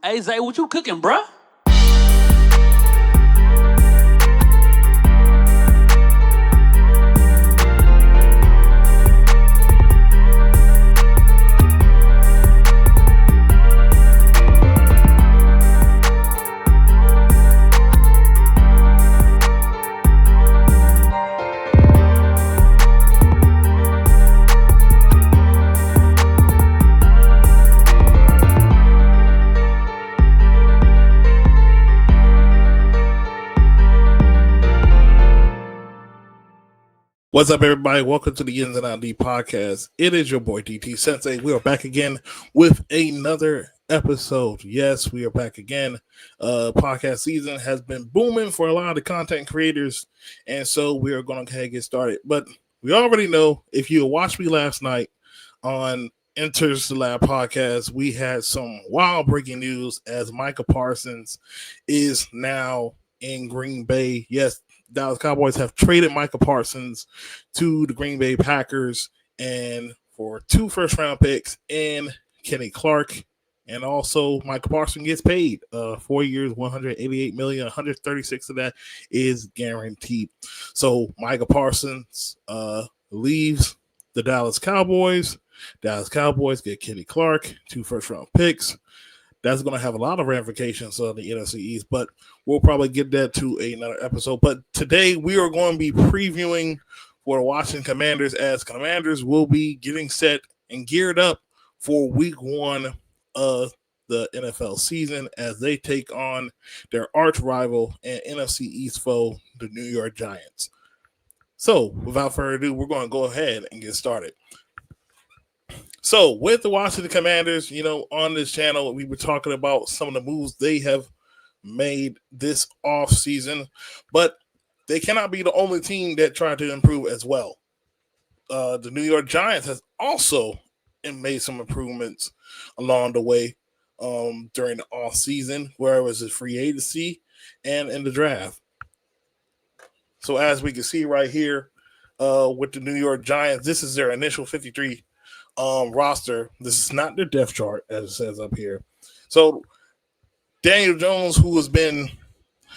Hey, Zay, what you cooking, bruh? What's up, everybody? Welcome to the Ins and Out D podcast. It is your boy DT Sensei. We are back again with another episode. Yes, we are back again. Podcast season has been booming for a lot of the content creators, and so we are going to go ahead and get started. But we already know, if you watched me last night on Enters the Lab podcast, we had some wild breaking news as Micah Parsons is now in Green Bay. Yes, Dallas Cowboys have traded Micah Parsons to the Green Bay Packers and for 2 first-round picks and Kenny Clark. And also, Micah Parsons gets paid 4 years, $188 million. 136 of that is guaranteed. So Micah Parsons leaves the Dallas Cowboys. Dallas Cowboys get Kenny Clark, 2 first-round picks. That's going to have a lot of ramifications on the NFC East, but we'll probably get that to another episode. But today we are going to be previewing for the Washington Commanders, as Commanders will be getting set and geared up for week 1 of the NFL season as they take on their arch rival and NFC East foe, the New York Giants. So without further ado, we're going to go ahead and get started. So with the Washington Commanders, on this channel, we were talking about some of the moves they have made this off season, but they cannot be the only team that tried to improve as well. The New York Giants has also made some improvements along the way during the off season, where it was a free agency and in the draft. So as we can see right here with the New York Giants, this is their initial 53 roster. This is not their depth chart, as it says up here. So Daniel Jones, who has been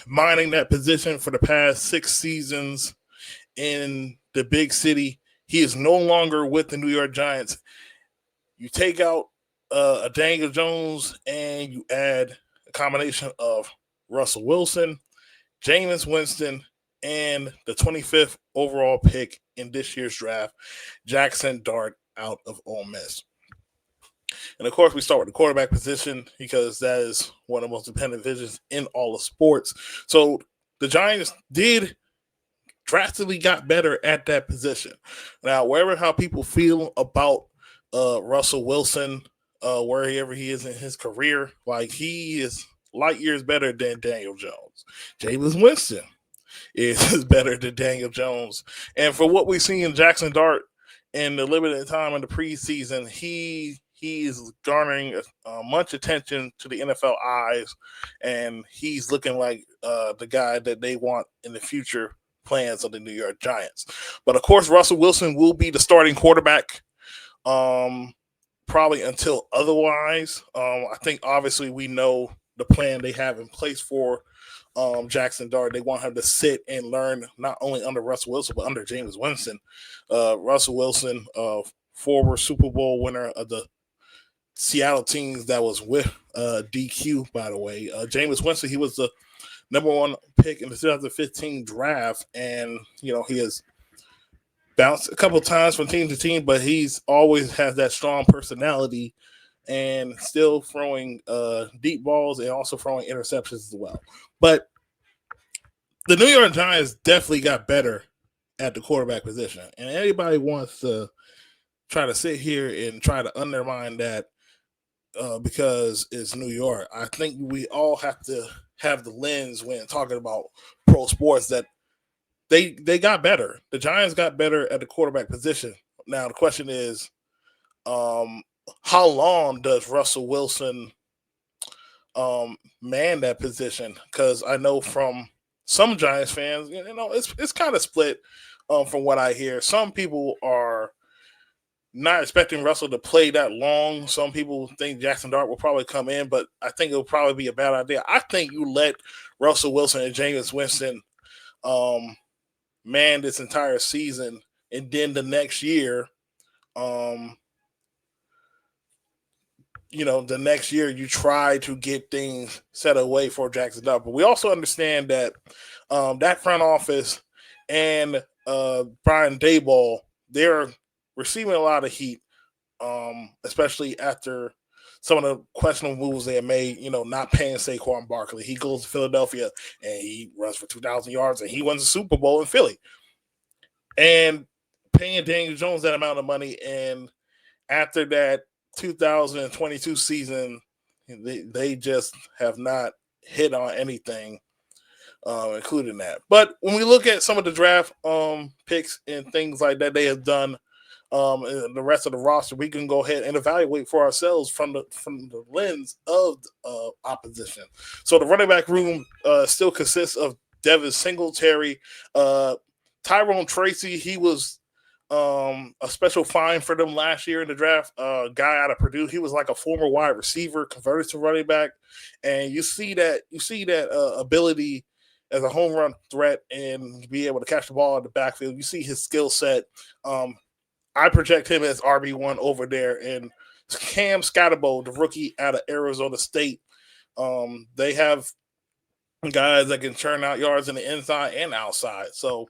mining that position for the past 6 seasons in the big city, he is no longer with the New York Giants. You take out a Daniel Jones and you add a combination of Russell Wilson, Jameis Winston, and the 25th overall pick in this year's draft, Jackson Dart, out of Ole Miss. And of course, we start with the quarterback position because that is one of the most dependent positions in all of sports. So the Giants did drastically got better at that position. Now, how people feel about Russell Wilson, wherever he is in his career, like, he is light years better than Daniel Jones. Jameis Winston is better than Daniel Jones. And for what we've seen in Jackson Dart in the limited time in the preseason, he is garnering much attention to the NFL eyes, and he's looking like the guy that they want in the future plans of the New York Giants. But of course, Russell Wilson will be the starting quarterback probably until otherwise. I think obviously we know the plan they have in place for Jackson Dart. They want him to sit and learn not only under Russell Wilson, but under Jameis Winston. Russell Wilson, former Super Bowl winner of the Seattle teams that was with DQ, by the way. Jameis Winston, he was the number 1 pick in the 2015 draft, and he has bounced a couple of times from team to team, but he's always has that strong personality and still throwing deep balls and also throwing interceptions as well. But the New York Giants definitely got better at the quarterback position. And anybody wants to try to sit here and try to undermine that because it's New York, I think we all have to have the lens when talking about pro sports that they got better. The Giants got better at the quarterback position. Now, the question is, how long does Russell Wilson man that position? Because I know from some Giants fans, it's kind of split from what I hear. Some people are not expecting Russell to play that long. Some people think Jackson Dart will probably come in, but I think it'll probably be a bad idea. I think you let Russell Wilson and Jameis Winston man this entire season, and then the next year, um, the next year you try to get things set away for Jackson Dart. But we also understand that that front office and Brian Daboll, they're receiving a lot of heat, especially after some of the questionable moves they have made, not paying Saquon Barkley. He goes to Philadelphia and he runs for 2,000 yards and he wins the Super Bowl in Philly. And paying Daniel Jones that amount of money, and after that 2022 season, they just have not hit on anything, including that. But when we look at some of the draft picks and things like that they have done, and the rest of the roster, we can go ahead and evaluate for ourselves from the lens of opposition. So the running back room still consists of Devin Singletary, Tyrone Tracy. He was a special find for them last year in the draft. Guy out of Purdue. He was like a former wide receiver converted to running back, and you see that ability as a home run threat and be able to catch the ball in the backfield. You see his skill set. I project him as RB1 over there. And Cam Scatterbo, the rookie out of Arizona State, they have guys that can churn out yards in the inside and outside. So,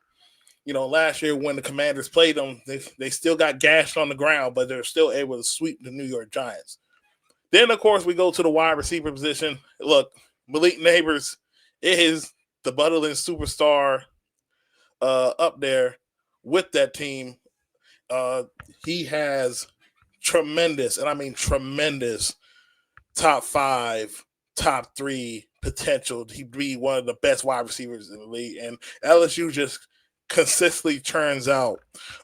last year when the Commanders played them, they still got gashed on the ground, but they're still able to sweep the New York Giants. Then, of course, we go to the wide receiver position. Look, Malik Neighbors is the Butterland superstar up there with that team. He has tremendous, and I mean tremendous, top 5, top 3 potential. He'd be one of the best wide receivers in the league. And LSU just consistently turns out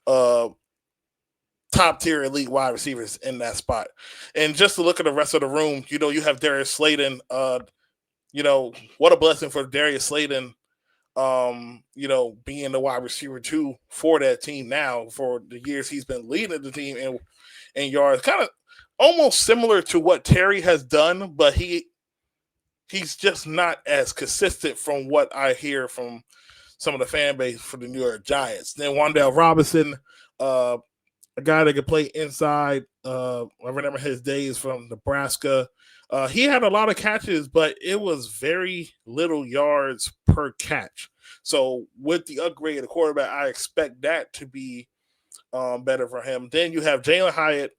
top tier elite wide receivers in that spot. And just to look at the rest of the room, you have Darius Slayton. What a blessing for Darius Slayton. Being the wide receiver 2 for that team now for the years he's been leading the team in yards, kind of almost similar to what Terry has done, but he's just not as consistent from what I hear from some of the fan base for the New York Giants. Then Wan'Dale Robinson, a guy that could play inside. I remember his days from Nebraska. He had a lot of catches, but it was very little yards per catch. So with the upgrade of the quarterback, I expect that to be better for him. Then you have Jalen Hyatt.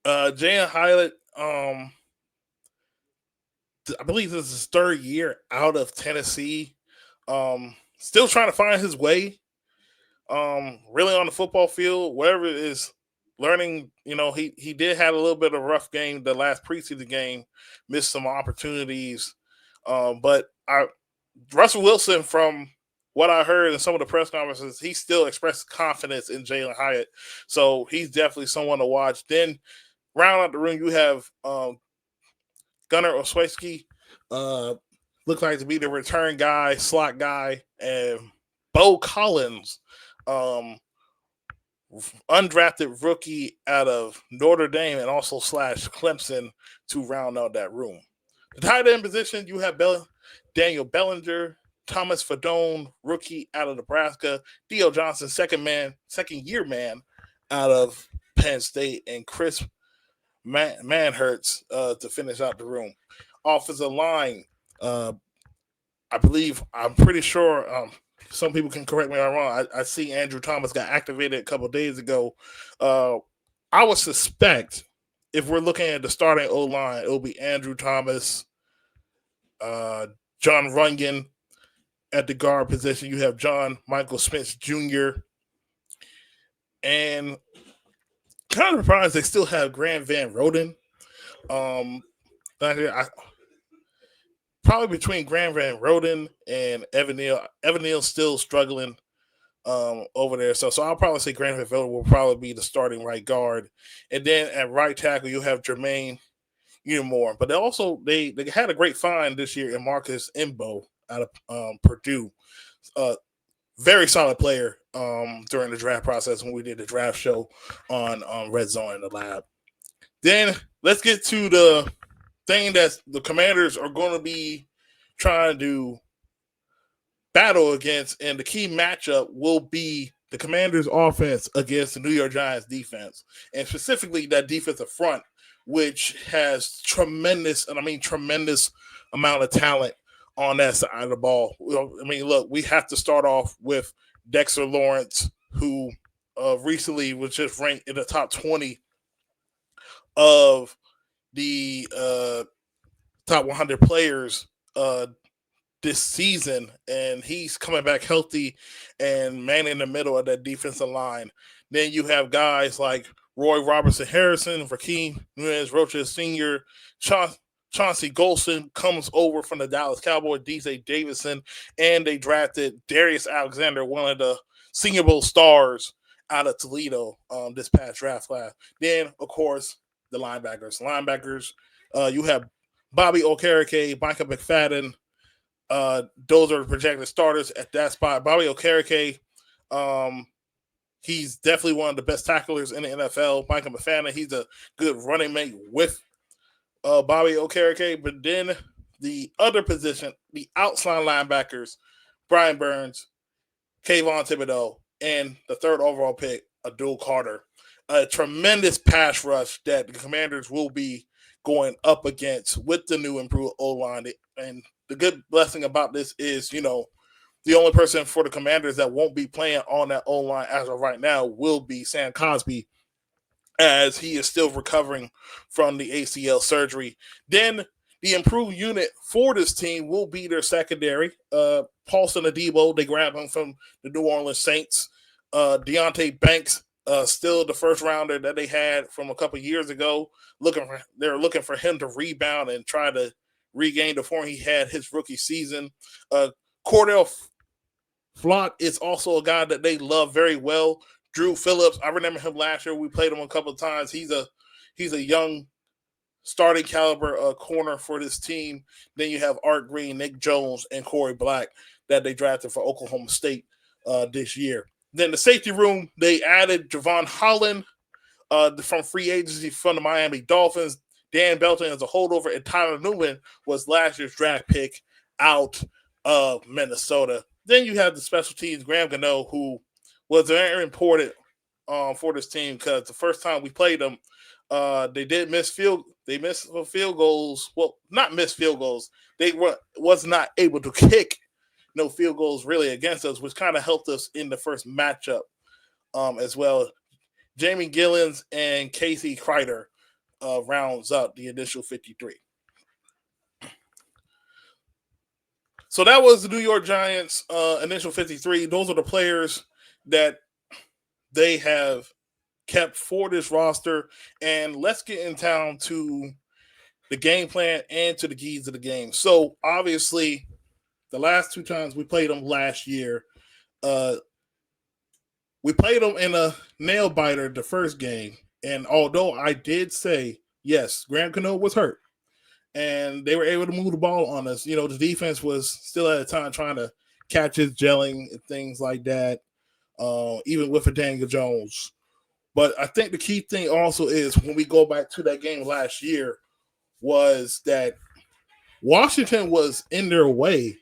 Jalen Hyatt, I believe this is his 3rd year out of Tennessee. Still trying to find his way. Really on the football field, wherever it is. Learning, he did have a little bit of a rough game the last preseason game, missed some opportunities. But Russell Wilson, from what I heard in some of the press conferences, he still expressed confidence in Jalen Hyatt. So he's definitely someone to watch. Then round out the room, you have Gunnar Osweiski, looks like to be the return guy, slot guy, and Bo Collins, undrafted rookie out of Notre Dame and also / Clemson to round out that room. The tight end position, you have Daniel Bellinger, Thomas Fadone, rookie out of Nebraska, Theo Johnson, second year man out of Penn State, and Chris Manhertz to finish out the room. Offensive line, I'm pretty sure some people can correct me if I'm wrong. I see Andrew Thomas got activated a couple of days ago. I would suspect if we're looking at the starting O-line, it'll be Andrew Thomas, John Runyon at the guard position. You have John Michael Smith Jr. And kind of surprised they still have Grant Van Roden. Probably between Grant Van Roden and Evan Neal. Evan Neal's still struggling over there. So I'll probably say Grant Van Roden will probably be the starting right guard. And then at right tackle, you have Jermaine Unimore. But they had a great find this year in Marcus Imbo out of Purdue. very solid player during the draft process when we did the draft show on Red Zone in the lab. Then let's get to the thing that the Commanders are going to be trying to battle against, and the key matchup will be the Commanders' offense against the New York Giants defense, and specifically that defensive front, which has tremendous, and I mean tremendous amount of talent on that side of the ball. I mean, look, we have to start off with Dexter Lawrence, who recently was just ranked in the top 20 of the top 100 players this season, and he's coming back healthy and man in the middle of that defensive line. Then you have guys like Roy Robertson Harrison, Rakeem Nunez Rocha Sr., Chauncey Golston comes over from the Dallas Cowboys, DJ Davidson, and they drafted Darius Alexander, one of the Senior Bowl stars out of Toledo this past draft class. Then, of course, the linebackers. You have Bobby Okereke, Micah McFadden. Those are the projected starters at that spot. Bobby Okereke, he's definitely one of the best tacklers in the NFL. Micah McFadden, he's a good running mate with Bobby Okereke. But then the other position, the outside linebackers, Brian Burns, Kayvon Thibodeau, and the third overall pick, Abdul Carter. A tremendous pass rush that the Commanders will be going up against with the new improved O-line. And the good blessing about this is, the only person for the Commanders that won't be playing on that O-line as of right now will be Sam Cosby, as he is still recovering from the ACL surgery. Then the improved unit for this team will be their secondary. Paulson Adebo, they grabbed him from the New Orleans Saints. Deontay Banks, still the first rounder that they had from a couple years ago. They're looking for him to rebound and try to regain the form he had his rookie season. Cordell Flott is also a guy that they love very well. Drew Phillips, I remember him last year. We played him a couple of times. He's a young starting caliber corner for this team. Then you have Art Green, Nick Jones, and Corey Black that they drafted for Oklahoma State this year. Then the safety room, they added Javon Holland from free agency from the Miami Dolphins. Dan Belton is a holdover, and Tyler Newman was last year's draft pick out of Minnesota. Then you have the special teams, Graham Gano, who was very important for this team because the first time we played them, they missed field goals. Well, not missed field goals. They was not able to kick no field goals really against us, which kind of helped us in the first matchup as well. Jamie Gillens and Casey Kreider rounds up the initial 53. So that was the New York Giants initial 53. Those are the players that they have kept for this roster. And let's get in town to the game plan and to the keys of the game. So obviously, the last two times we played them last year, we played them in a nail biter the first game. And although I did say, yes, Graham Cano was hurt and they were able to move the ball on us, the defense was still at the time trying to catch his gelling and things like that, even with a Daniel Jones. But I think the key thing also is when we go back to that game last year was that Washington was in their way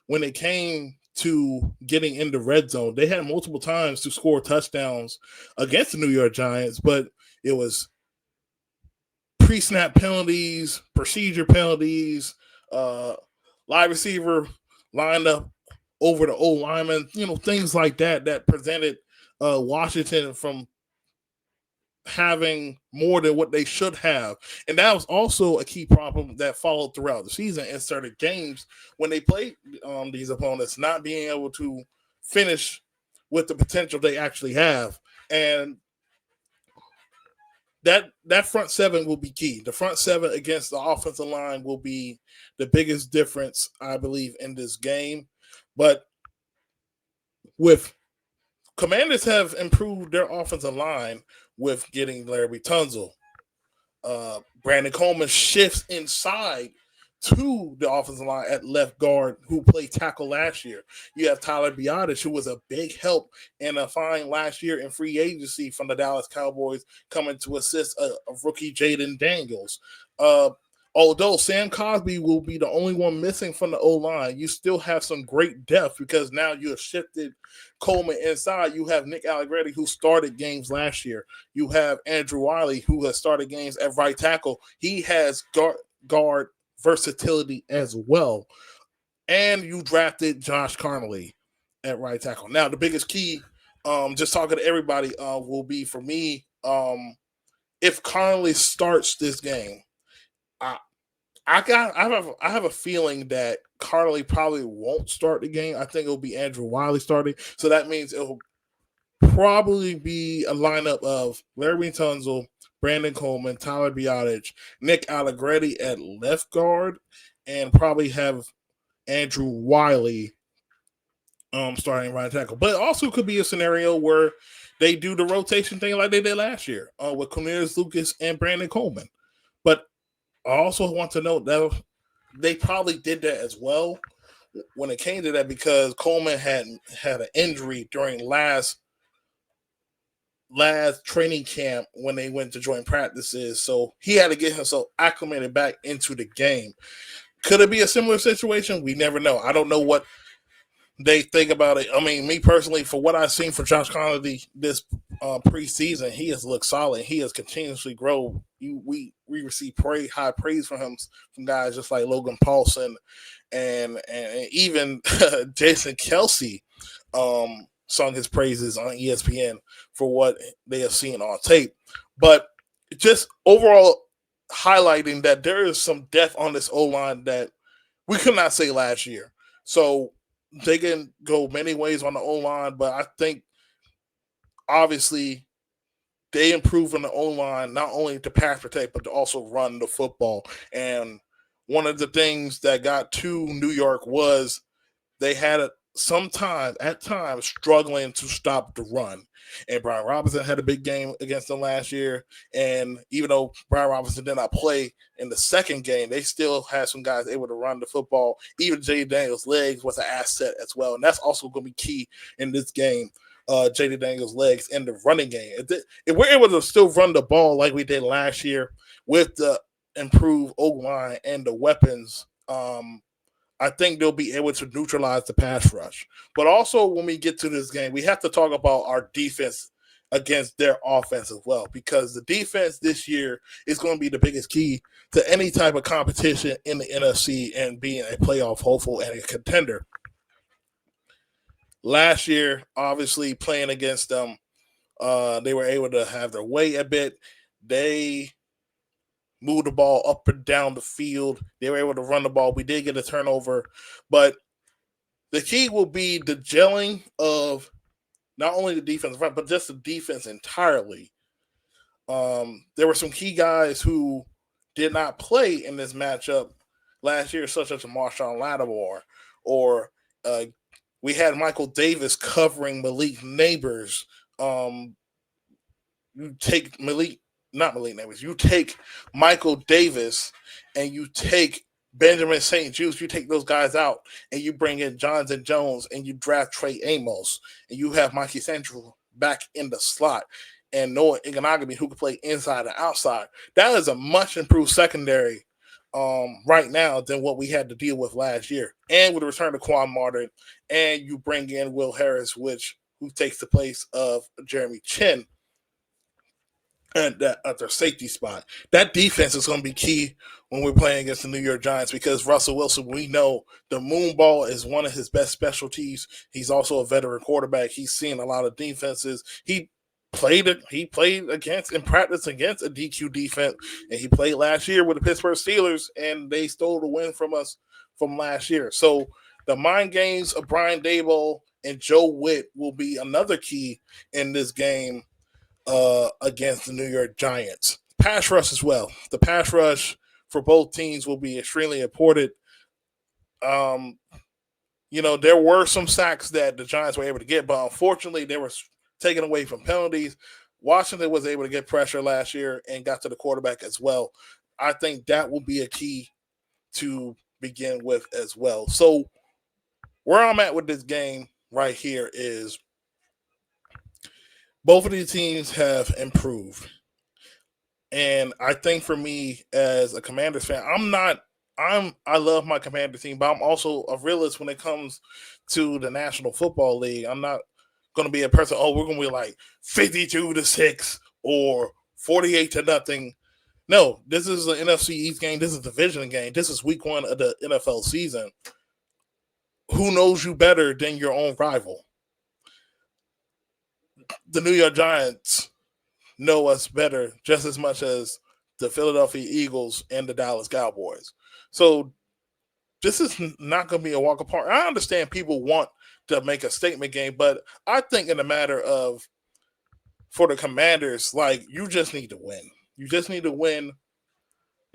when it came to getting in the red zone. They had multiple times to score touchdowns against the New York Giants, but it was pre-snap penalties, procedure penalties, live receiver lined up over the old lineman, things like that prevented Washington from having more than what they should have. And that was also a key problem that followed throughout the season in certain games when they played these opponents, not being able to finish with the potential they actually have. And that front seven will be key. The front seven against the offensive line will be the biggest difference, I believe, in this game. But with Commanders have improved their offensive line with getting Larry Tunsil. Brandon Coleman shifts inside to the offensive line at left guard who played tackle last year. You have Tyler Biotis, who was a big help and a find last year in free agency from the Dallas Cowboys, coming to assist a rookie Jaden Daniels. Although Sam Cosby will be the only one missing from the O-line, you still have some great depth because now you have shifted Coleman inside. You have Nick Allegretti, who started games last year. You have Andrew Wiley, who has started games at right tackle. He has guard versatility as well. And you drafted Josh Connolly at right tackle. Now, the biggest key, just talking to everybody, will be for me, if Connolly starts this game, I have a feeling that Connolly probably won't start the game. I think it'll be Andrew Wiley starting. So that means it'll probably be a lineup of Larry Tunzel, Brandon Coleman, Tyler Biotic, Nick Allegretti at left guard, and probably have Andrew Wiley starting right tackle. But it also could be a scenario where they do the rotation thing like they did last year with Cornelius Lucas and Brandon Coleman. But I also want to note that they probably did that as well when it came to that because Coleman had an injury during last training camp when they went to join practices. So he had to get himself acclimated back into the game. Could it be a similar situation? We never know. I don't know what they think about it. I mean, me personally, for what I've seen for Josh Connolly this preseason, he has looked solid. He has continuously grown. We receive high praise from him from guys just like Logan Paulson and even Jason Kelsey sung his praises on ESPN for what they have seen on tape. But just overall highlighting that there is some depth on this O-line that we could not say last year. So they can go many ways on the O-line, but I think obviously they improve on the O-line not only to pass protect, but to also run the football. And one of the things that got to New York was they had at times struggling to stop the run. And Brian Robinson had a big game against them last year. And even though Brian Robinson did not play in the second game, they still had some guys able to run the football. Even J.D. Daniels' legs was an asset as well. And that's also going to be key in this game. J.D. Daniels' legs in the running game. If we're able to still run the ball like we did last year with the improved O-line and the weapons, I think they'll be able to neutralize the pass rush. But also when we get to this game, we have to talk about our defense against their offense as well, because the defense this year is going to be the biggest key to any type of competition in the NFC and being a playoff hopeful and a contender. Last year, obviously playing against them, they were able to have their way a bit. They moved the ball up and down the field. They were able to run the ball. We did get a turnover, but the key will be the gelling of not only the defense front, but just the defense entirely. There were some key guys who did not play in this matchup last year, such as Marshawn Lattimore, or we had Michael Davis covering Malik Neighbors. You take not Malik Neighbors. You take Michael Davis and you take Benjamin St. Juste. You take those guys out and you bring in Jonathan Jones and you draft Trey Amos and you have Mikey Central back in the slot and Noah Iganagami who can play inside and outside. That is a much improved secondary right now than what we had to deal with last year. And with the return of Quan Martin, and you bring in Will Harris, who takes the place of Jeremy Chin at their safety spot. That defense is going to be key when we're playing against the New York Giants because Russell Wilson, we know the moon ball is one of his best specialties. He's also a veteran quarterback. He's seen a lot of defenses. He played against and practiced against a DQ defense, and he played last year with the Pittsburgh Steelers, and they stole the win from us from last year. So the mind games of Brian Daboll and Joe Witt will be another key in this game against the New York Giants. Pass rush as well. The pass rush for both teams will be extremely important. There were some sacks that the Giants were able to get, but unfortunately they were taken away from penalties. Washington was able to get pressure last year and got to the quarterback as well. I think that will be a key to begin with as well. So where I'm at with this game right here is both of these teams have improved. And I think for me as a Commanders fan, I love my Commander team, but I'm also a realist when it comes to the National Football League. I'm not going to be a person, oh, we're going to be like 52-6 or 48-0. No, this is an NFC East game. This is a division game. This is week 1 of the NFL season. Who knows you better than your own rival? The New York Giants know us better just as much as the Philadelphia Eagles and the Dallas Cowboys. So this is not going to be a walk apart. I understand people want to make a statement game, but I think in the matter of for the Commanders, like you just need to win. You just need to win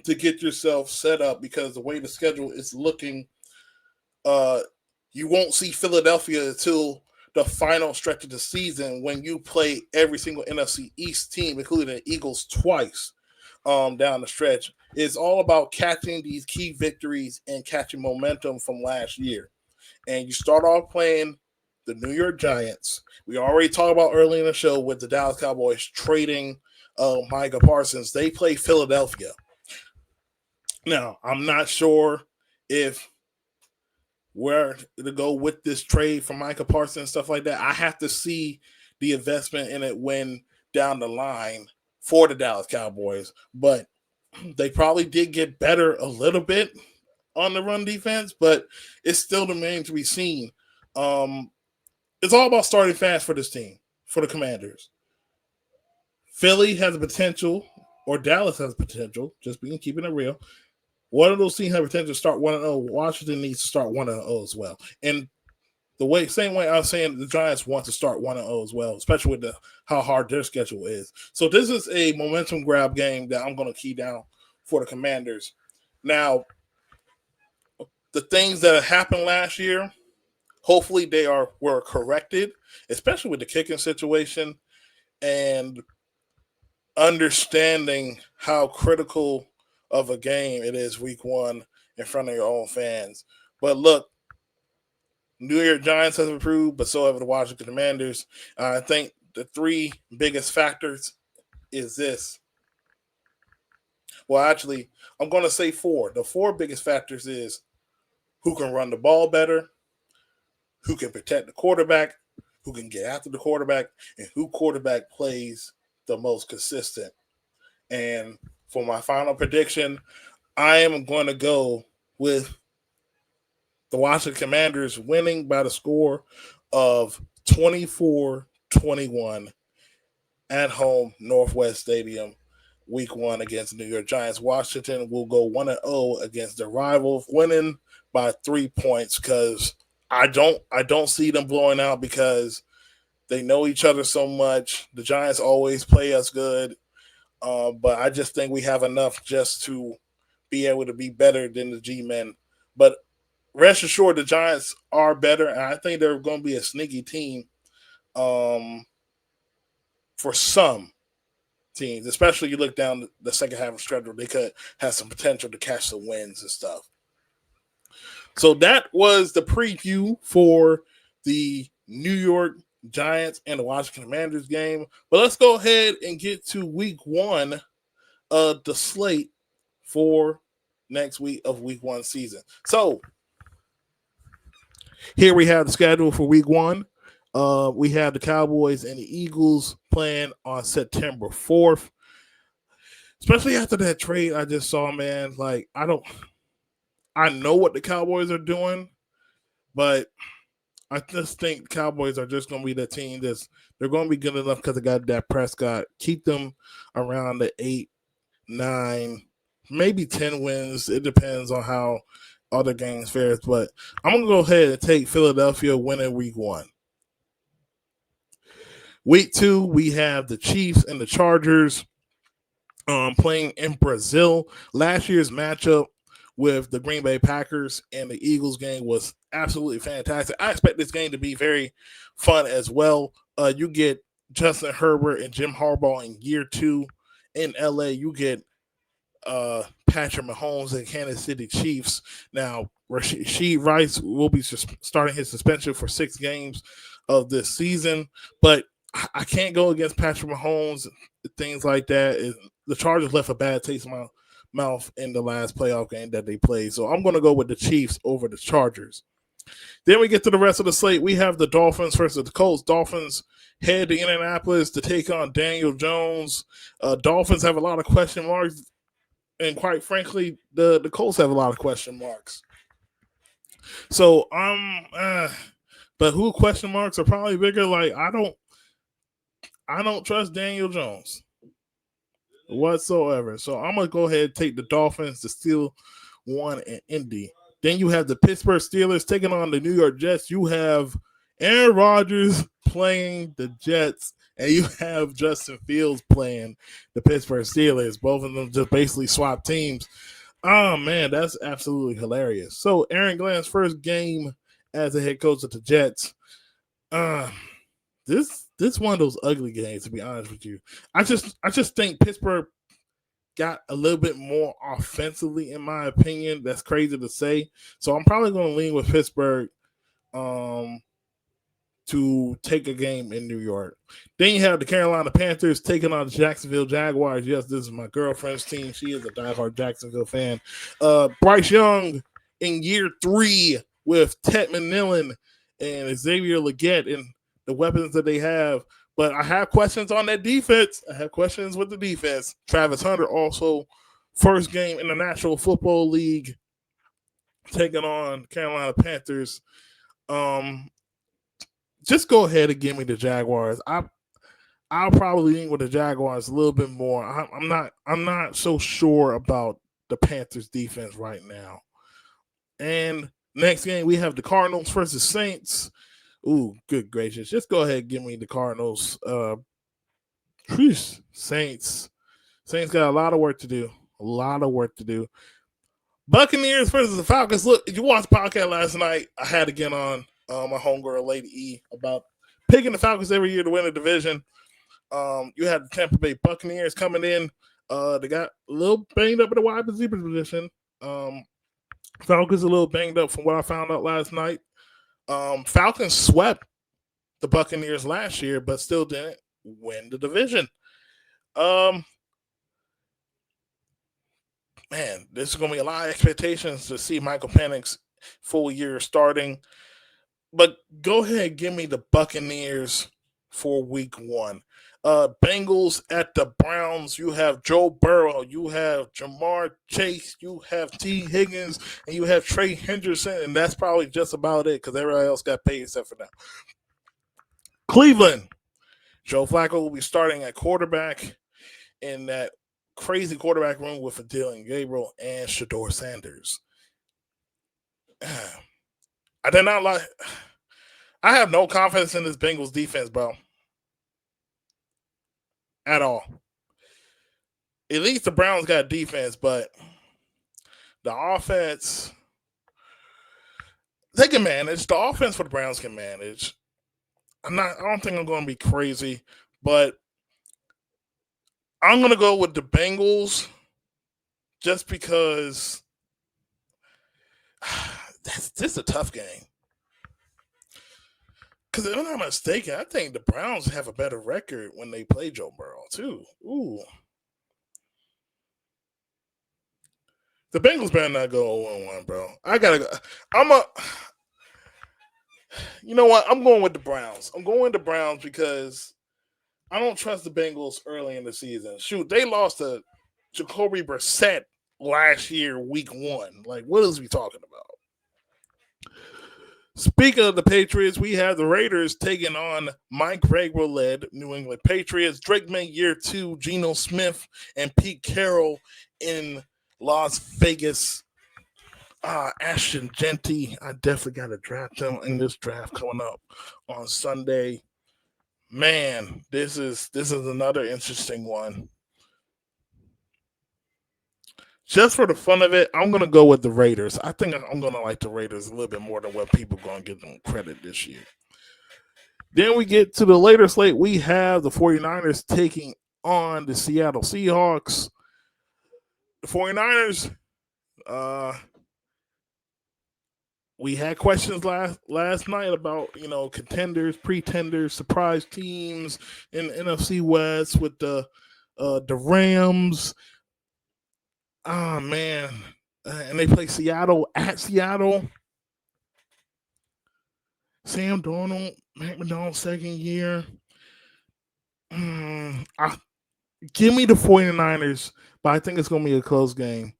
to get yourself set up because the way the schedule is looking, you won't see Philadelphia until the final stretch of the season when you play every single NFC East team, including the Eagles, twice down the stretch. It's all about catching these key victories and catching momentum from last year. And you start off playing the New York Giants. We already talked about early in the show with the Dallas Cowboys trading Micah Parsons. They play Philadelphia. Now, I'm not sure if where to go with this trade for Micah Parson and stuff like that. I have to see the investment in it when down the line for the Dallas Cowboys. But they probably did get better a little bit on the run defense, but it's still remains to be seen. It's all about starting fast for this team, for the Commanders. Philly has the potential, or Dallas has potential, just being keeping it real. One of those teams have potential to start 1-0. Washington needs to start 1-0 as well. And the same way I was saying, the Giants want to start 1-0 as well, especially with how hard their schedule is. So this is a momentum grab game that I'm going to key down for the Commanders. Now, the things that happened last year, hopefully they were corrected, especially with the kicking situation and understanding how critical of a game it is week 1 in front of your own fans. But look, New York Giants have improved, but so have the Washington Commanders. I think the 3 biggest factors is this. Well, actually, I'm going to say 4. The 4 biggest factors is who can run the ball better, who can protect the quarterback, who can get after the quarterback, and who quarterback plays the most consistent. And for my final prediction, I am going to go with the Washington Commanders winning by the score of 24-21 at home, Northwest Stadium, week 1 against the New York Giants. Washington will go 1-0 against their rivals, winning by 3 points because I don't see them blowing out because they know each other so much. The Giants always play us good. But I just think we have enough just to be able to be better than the G-Men. But rest assured, the Giants are better, and I think they're going to be a sneaky team for some teams, especially you look down the second half of the schedule, they could have some potential to catch some wins and stuff. So that was the preview for the New York Giants and the Washington Commanders game. But let's go ahead and get to week 1 of the slate for next week of week 1 season. So here we have the schedule for week 1. We have the Cowboys and the Eagles playing on September 4th. Especially after that trade I just saw, man. Like, I know what the Cowboys are doing, but I just think the Cowboys are just going to be the team they're going to be good enough because they got Dak Prescott. Keep them around the 8, 9, maybe 10 wins. It depends on how other games fares. But I'm going to go ahead and take Philadelphia winning week 1. Week 2, we have the Chiefs and the Chargers playing in Brazil. Last year's matchup with the Green Bay Packers and the Eagles game was absolutely fantastic. I expect this game to be very fun as well. You get Justin Herbert and Jim Harbaugh in year 2 in LA. You get Patrick Mahomes and Kansas City Chiefs. Now, Rashid Rice will be starting his suspension for 6 games of this season, but I can't go against Patrick Mahomes, things like that. The Chargers left a bad taste in my mouth in the last playoff game that they played, so I'm going to go with the Chiefs over the Chargers. Then we get to the rest of the slate. We have the Dolphins versus the Colts. Dolphins head to Indianapolis to take on Daniel Jones. Dolphins have a lot of question marks, and quite frankly, the Colts have a lot of question marks. So but who question marks are probably bigger? Like I don't trust Daniel Jones whatsoever. So I'm gonna go ahead and take the Dolphins to steal one in Indy. Then you have the Pittsburgh Steelers taking on the New York Jets. You have Aaron Rodgers playing the Jets, and you have Justin Fields playing the Pittsburgh Steelers. Both of them just basically swap teams. Oh, man, that's absolutely hilarious. So Aaron Glenn's first game as a head coach of the Jets. This one of those ugly games, to be honest with you. I just think Pittsburgh got a little bit more offensively, in my opinion. That's crazy to say. So I'm probably going to lean with Pittsburgh to take a game in New York. Then you have the Carolina Panthers taking on the Jacksonville Jaguars. Yes, this is my girlfriend's team. She is a diehard Jacksonville fan. Bryce Young in year 3 with Ted McMillan and Xavier Legette and the weapons that they have. But I have questions on that defense. I have questions with the defense. Travis Hunter also first game in the National Football League taking on Carolina Panthers. Just go ahead and give me the Jaguars. I'll probably lean with the Jaguars a little bit more. I'm not so sure about the Panthers defense right now. And next game we have the Cardinals versus Saints. Ooh, good gracious. Just go ahead and give me the Cardinals. Saints got a lot of work to do. A lot of work to do. Buccaneers versus the Falcons. Look, if you watched the podcast last night, I had to get on my homegirl, Lady E, about picking the Falcons every year to win a division. You had the Tampa Bay Buccaneers coming in. They got a little banged up in the wide receiver position. Falcons a little banged up from what I found out last night. Falcons swept the Buccaneers last year, but still didn't win the division. Man, this is going to be a lot of expectations to see Michael Penix full year starting. But go ahead, give me the Buccaneers for week 1. Bengals at the Browns. You have Joe Burrow. You have Jamar Chase. You have T. Higgins. And you have Trey Henderson. And that's probably just about it because everybody else got paid except for now. Cleveland. Joe Flacco will be starting at quarterback in that crazy quarterback room with Dylan Gabriel and Shedeur Sanders. I did not like. I have no confidence in this Bengals defense, bro. At all. At least the Browns got defense, but the offense, they can manage. The offense for the Browns can manage. I don't think I'm going to be crazy, but I'm going to go with the Bengals just because this is a tough game. Because if I'm not mistaken, I think the Browns have a better record when they play Joe Burrow, too. Ooh. The Bengals better not go 0-1, bro. I got to go. You know what? I'm going with the Browns. I'm going with the Browns because I don't trust the Bengals early in the season. Shoot, they lost to Jacoby Brissett last year, week 1. Like, what is we talking about? Speaking of the Patriots, we have the Raiders taking on Mike Vrabel-led New England Patriots. Drake May year 2, Geno Smith, and Pete Carroll in Las Vegas. Ashton Genty, I definitely got to draft him in this draft coming up on Sunday. Man, this is another interesting one. Just for the fun of it, I'm going to go with the Raiders. I think I'm going to like the Raiders a little bit more than what people are going to give them credit this year. Then we get to the later slate. We have the 49ers taking on the Seattle Seahawks. the 49ers, we had questions last night about, contenders, pretenders, surprise teams in the NFC West with the Rams. Oh man, and they play Seattle at Seattle. Sam Darnold, Mac McDonald's second year. Give me the 49ers, but I think it's going to be a close game.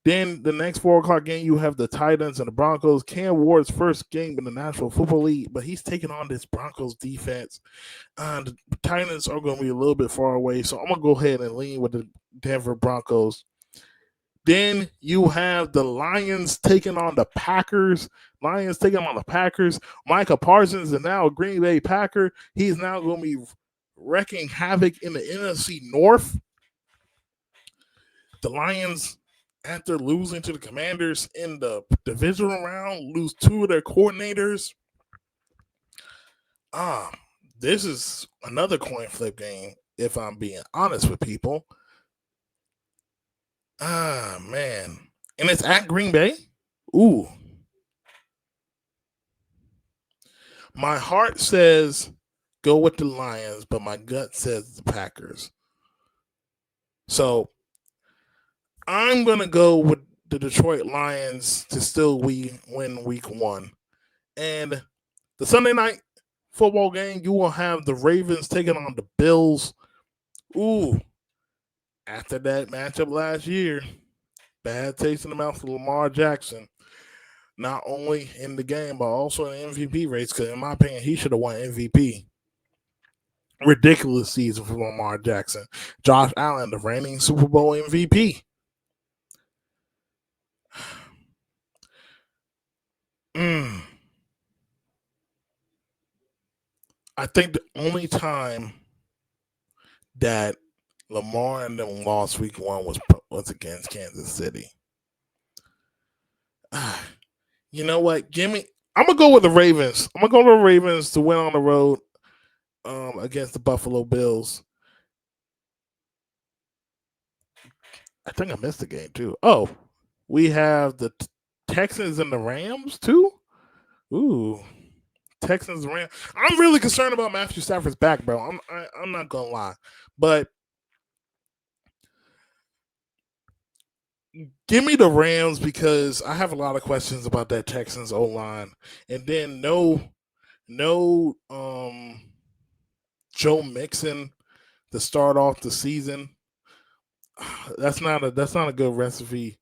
Then the next 4 o'clock game, you have the Titans and the Broncos. Cam Ward's first game in the National Football League, but he's taking on this Broncos defense. The Titans are going to be a little bit far away, so I'm going to go ahead and lean with the Denver Broncos. Then you have the Lions taking on the Packers. Micah Parsons is now a Green Bay Packer. He's now going to be wrecking havoc in the NFC North. The Lions, after losing to the Commanders in the divisional round, lose 2 of their coordinators. This is another coin flip game, if I'm being honest with people. Man. And it's at Green Bay? Ooh. My heart says go with the Lions, but my gut says the Packers. So I'm going to go with the Detroit Lions to still win week 1. And the Sunday night football game, you will have the Ravens taking on the Bills. Ooh. After that matchup last year, bad taste in the mouth for Lamar Jackson. Not only in the game, but also in the MVP race, because in my opinion, he should have won MVP. Ridiculous season for Lamar Jackson. Josh Allen, the reigning Super Bowl MVP. I think the only time that Lamar and them lost week 1 was against Kansas City. You know what? I'm going to go with the Ravens. I'm going to go with the Ravens to win on the road against the Buffalo Bills. I think I missed the game, too. Oh, we have the Texans and the Rams, too? Ooh. Texans and Rams. I'm really concerned about Matthew Stafford's back, bro. I'm not going to lie. But give me the Rams because I have a lot of questions about that Texans O-line. And then no Joe Mixon to start off the season. That's not a good recipe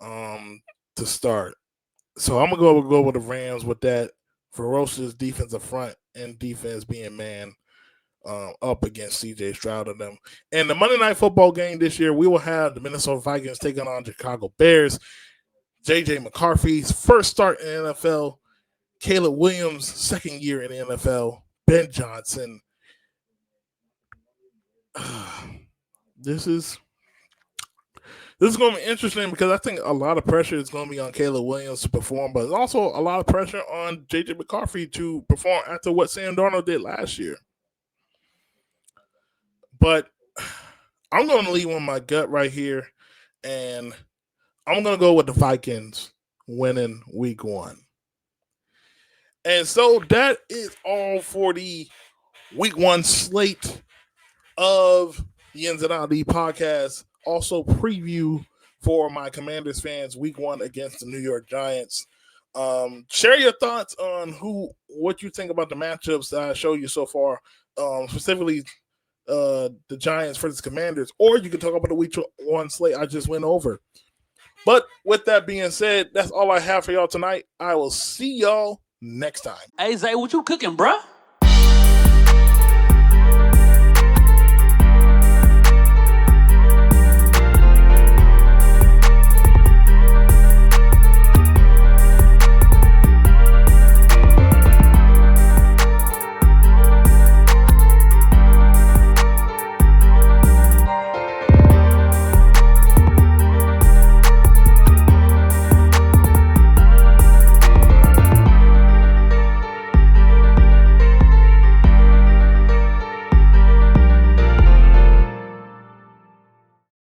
to start. So I'm gonna go with the Rams with that ferocious defensive front and defense being man up against CJ Stroud and them. And the Monday Night Football game this year, we will have the Minnesota Vikings taking on Chicago Bears. J.J. McCarthy's first start in the NFL. Caleb Williams' second year in the NFL. Ben Johnson. This is going to be interesting because I think a lot of pressure is going to be on Caleb Williams to perform, but there's also a lot of pressure on J.J. McCarthy to perform after what Sam Darnold did last year. But I'm going to leave on my gut right here, and I'm going to go with the Vikings winning week 1. And so that is all for the week 1 slate of the Ins and Out the podcast. Also preview for my Commanders fans week 1 against the New York Giants. Share your thoughts on what you think about the matchups that I showed you so far, specifically the Giants versus Commanders, or you can talk about the week 1 slate I just went over. But with that being said, that's all I have for y'all tonight. I will see y'all next time. Hey, Zay, what you cooking, bruh?